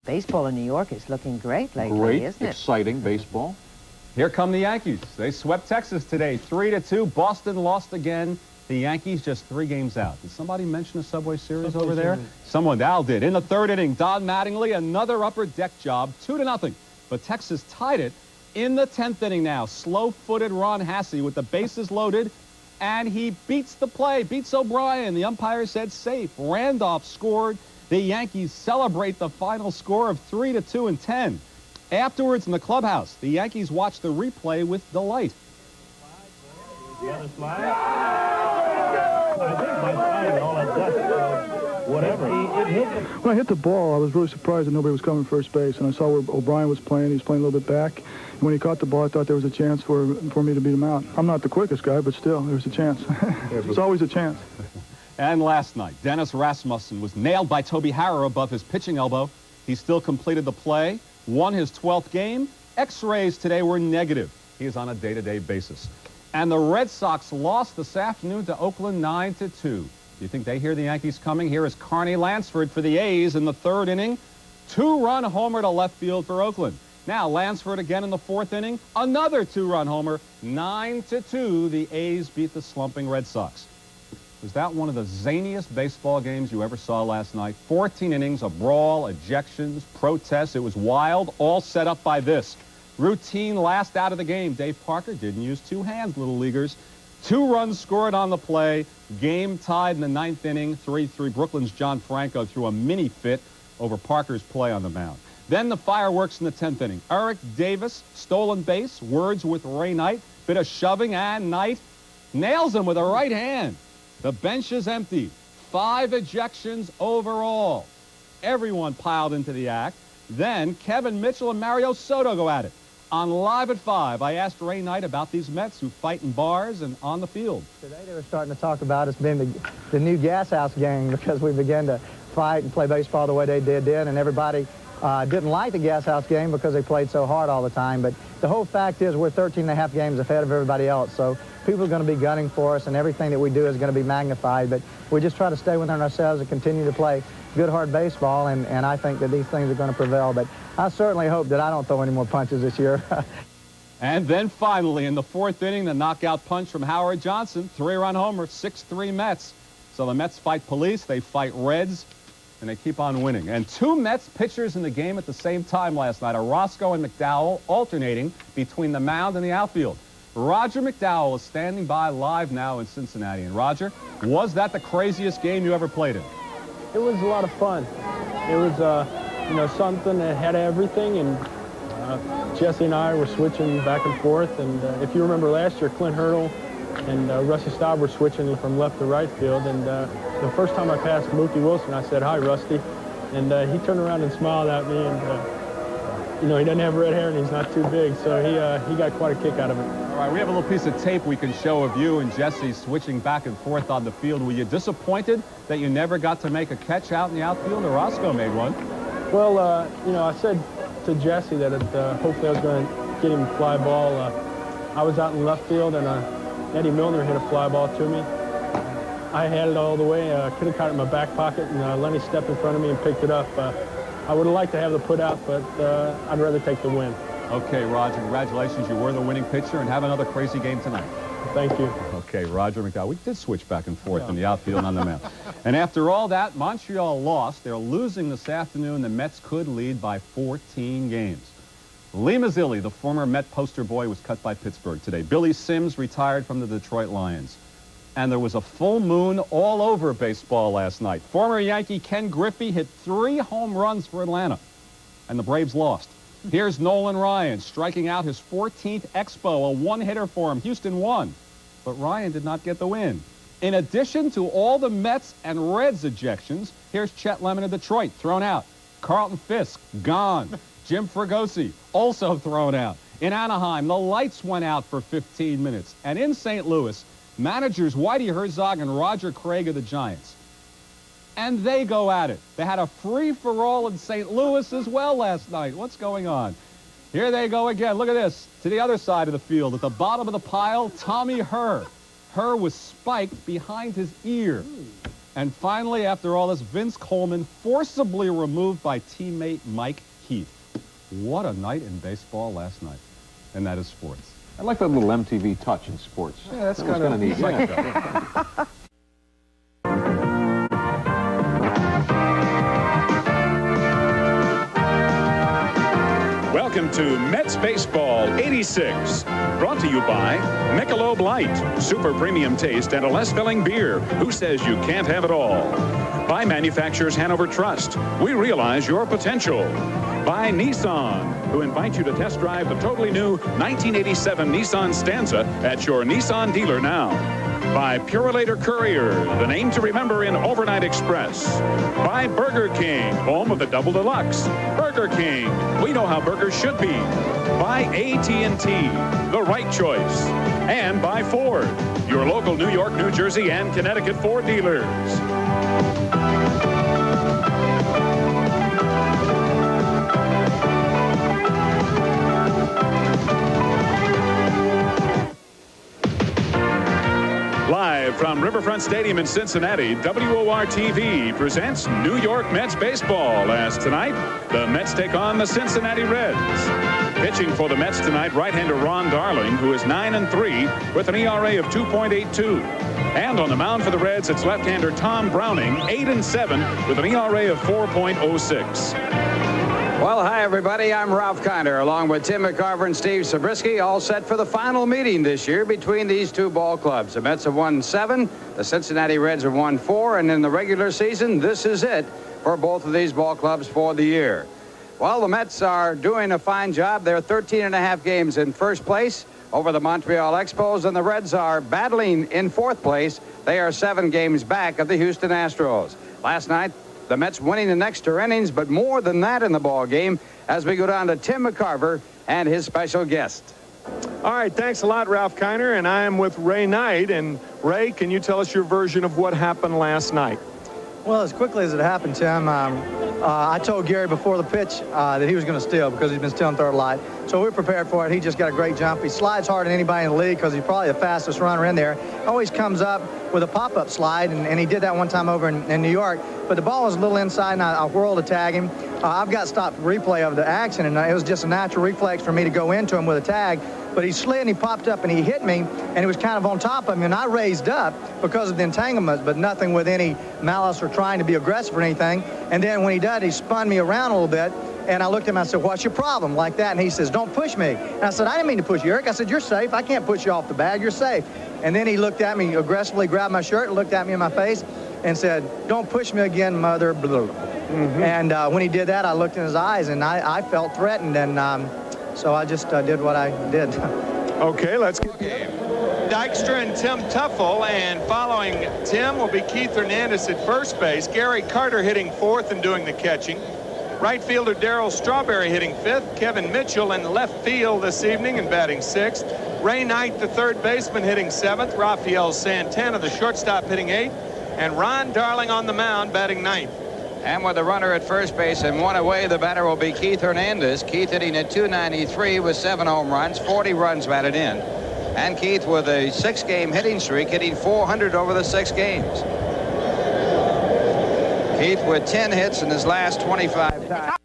Baseball in New York is looking great lately, Great, isn't it? exciting baseball. Here come the Yankees. They swept Texas today, 3-2. Boston lost again. The Yankees just 3 games out. Did somebody mention a Subway Series over there? Someone, Al did. In the 3rd inning, Don Mattingly, another upper deck job, 2-0. But Texas tied it in the 10th inning now. Slow-footed Ron Hassey with the bases loaded, and he beats the play, beats O'Brien. The umpire said safe. Randolph scored. The Yankees celebrate the final score of 3-2 in 10. Afterwards in the clubhouse, the Yankees watched the replay with delight. The other slide? I think by sliding all that dust, whatever. When I hit the ball, I was really surprised that nobody was coming first base, and I saw where O'Brien was playing. He was playing a little bit back. And when he caught the ball, I thought there was a chance for me to beat him out. I'm not the quickest guy, but still, there was a chance. There's always a chance. And last night, Dennis Rasmussen was nailed by Toby Harrer above his pitching elbow. He still completed the play, won his 12th game. X-rays today were negative. He is on a day-to-day basis. And the Red Sox lost this afternoon to Oakland 9-2. Do you think they hear the Yankees coming? Here is Carney Lansford for the A's in the 3rd inning. 2-run homer to left field for Oakland. Now Lansford again in the 4th inning. Another 2-run homer. 9-2. The A's beat the slumping Red Sox. Was that one of the zaniest baseball games you ever saw last night? 14 innings, a brawl, ejections, protests. It was wild, all set up by this. Routine last out of the game. Dave Parker didn't use 2 hands, little leaguers. 2 runs scored on the play. Game tied in the 9th inning, 3-3. Brooklyn's John Franco threw a mini fit over Parker's play on the mound. Then the fireworks in the 10th inning. Eric Davis, stolen base, words with Ray Knight, bit of shoving, and Knight nails him with a right hand. The bench is empty. 5 ejections overall. Everyone piled into the act. Then Kevin Mitchell and Mario Soto go at it. On Live at 5, I asked Ray Knight about these Mets who fight in bars and on the field. Today they were starting to talk about us being the new gas house gang because we began to fight and play baseball the way they did then, and everybody didn't like the gas house game because they played so hard all the time. But the whole fact is we're 13.5 games ahead of everybody else, so people are going to be gunning for us, and everything that we do is going to be magnified. But we just try to stay within ourselves and continue to play good, hard baseball, and I think that these things are going to prevail. But I certainly hope that I don't throw any more punches this year. And then finally, in the 4th inning, the knockout punch from Howard Johnson, 3-run homer, 6-3 Mets. So the Mets fight police, they fight Reds, and they keep on winning. And 2 Mets pitchers in the game at the same time last night, Orozco and McDowell, alternating between the mound and the outfield. Roger McDowell is standing by live now in Cincinnati. And Roger, was that the craziest game you ever played in? It was a lot of fun. It was, you know, something that had everything, and Jesse and I were switching back and forth. And if you remember last year, Clint Hurdle and Rusty Staub were switching from left to right field. And the first time I passed Mookie Wilson, I said, "Hi, Rusty," and he turned around and smiled at me. And you know, he doesn't have red hair and he's not too big, so he got quite a kick out of it. All right, we have a little piece of tape we can show of you and Jesse switching back and forth on the field. Were you disappointed that you never got to make a catch out in the outfield? Orozco made one. Well, you know, I said to Jesse that hopefully I was going to get him a fly ball. I was out in left field, and Eddie Milner hit a fly ball to me. I had it all the way. Could have caught it in my back pocket, and Lenny stepped in front of me and picked it up. I would have liked to have the put out, but I'd rather take the win. Okay, Roger, congratulations. You were the winning pitcher, and have another crazy game tonight. Thank you. Okay, Roger McDowell. We did switch back and forth in the outfield and on the mound. And after all that, Montreal lost. They're losing this afternoon. The Mets could lead by 14 games. Lee Mazzilli, the former Met poster boy, was cut by Pittsburgh today. Billy Sims retired from the Detroit Lions. And there was a full moon all over baseball last night. Former Yankee Ken Griffey hit 3 home runs for Atlanta, and the Braves lost. Here's Nolan Ryan striking out his 14th Expo, a one-hitter for him. Houston won, but Ryan did not get the win. In addition to all the Mets and Reds ejections, here's Chet Lemon of Detroit, thrown out. Carlton Fisk, gone. Jim Fregosi, also thrown out. In Anaheim, the lights went out for 15 minutes. And in St. Louis, managers Whitey Herzog and Roger Craig of the Giants. And they go at it. They had a free-for-all in St. Louis as well last night. What's going on? Here they go again. Look at this. To the other side of the field, at the bottom of the pile, Tommy Herr. Herr was spiked behind his ear. And finally, after all this, Vince Coleman forcibly removed by teammate Mike Heath. What a night in baseball last night. And that is sports. I like that little MTV touch in sports. Yeah, that's kind of neat. Yeah. Welcome to Mets Baseball 86. Brought to you by Michelob Light, super premium taste and a less filling beer. Who says you can't have it all? By Manufacturers Hanover Trust. We realize your potential. By Nissan, who invite you to test drive the totally new 1987 Nissan Stanza at your Nissan dealer now. By Purolator Courier, the name to remember in Overnight Express. By Burger King, home of the Double Deluxe. Burger King, we know how burgers should be. By AT&T, the right choice. And by Ford, your local New York, New Jersey, and Connecticut Ford dealers. Live from Riverfront Stadium in Cincinnati, WOR-TV presents New York Mets baseball as tonight, the Mets take on the Cincinnati Reds. Pitching for the Mets tonight, right-hander Ron Darling, who is 9-3 with an ERA of 2.82. And on the mound for the Reds, it's left-hander Tom Browning, 8-7 with an ERA of 4.06. Well, hi, everybody. I'm Ralph Kiner, along with Tim McCarver and Steve Zabriskie, all set for the final meeting this year between these two ball clubs. The Mets have won 7, the Cincinnati Reds have won 4, and in the regular season, this is it for both of these ball clubs for the year. Well, the Mets are doing a fine job. They're 13.5 games in first place over the Montreal Expos, and the Reds are battling in fourth place. They are 7 games back of the Houston Astros. Last night, the Mets winning in extra innings, but more than that in the ball game as we go down to Tim McCarver and his special guest. All right, thanks a lot, Ralph Kiner, and I am with Ray Knight. And Ray, can you tell us your version of what happened last night? Well, as quickly as it happened, Tim, I told Gary before the pitch that he was going to steal because he's been stealing third light. So we were prepared for it. He just got a great jump. He slides harder than anybody in the league because he's probably the fastest runner in there. Always comes up with a pop-up slide, and he did that one time over in New York. But the ball was a little inside, and I whirled to tag him. I've got stopped replay of the action, and it was just a natural reflex for me to go into him with a tag. But he slid, and he popped up, and he hit me, and he was kind of on top of me, and I raised up because of the entanglement, but nothing with any malice or trying to be aggressive or anything. And then when he did, he spun me around a little bit, and I looked at him, and I said, what's your problem? Like that, and he says, don't push me. And I said, I didn't mean to push you, Eric. I said, you're safe. I can't push you off the bag. You're safe. And then he looked at me aggressively, grabbed my shirt, and looked at me in my face, and said, don't push me again, mother. And when he did that, I looked in his eyes, and I felt threatened, and so I just did what I did. Okay, let's get Dykstra and Tim Tuffle, and following Tim will be Keith Hernandez at first base, Gary Carter hitting fourth and doing the catching, right fielder Darryl Strawberry hitting fifth, Kevin Mitchell in left field this evening and batting sixth, Ray Knight, the third baseman, hitting seventh, Rafael Santana, the shortstop, hitting eighth, and Ron Darling on the mound batting ninth. And with the runner at first base and one away, the batter will be Keith Hernandez. Keith hitting at .293 with 7 home runs, 40 runs batted in. And Keith with a 6-game hitting streak, hitting .400 over the 6 games. Keith with 10 hits in his last 25 times.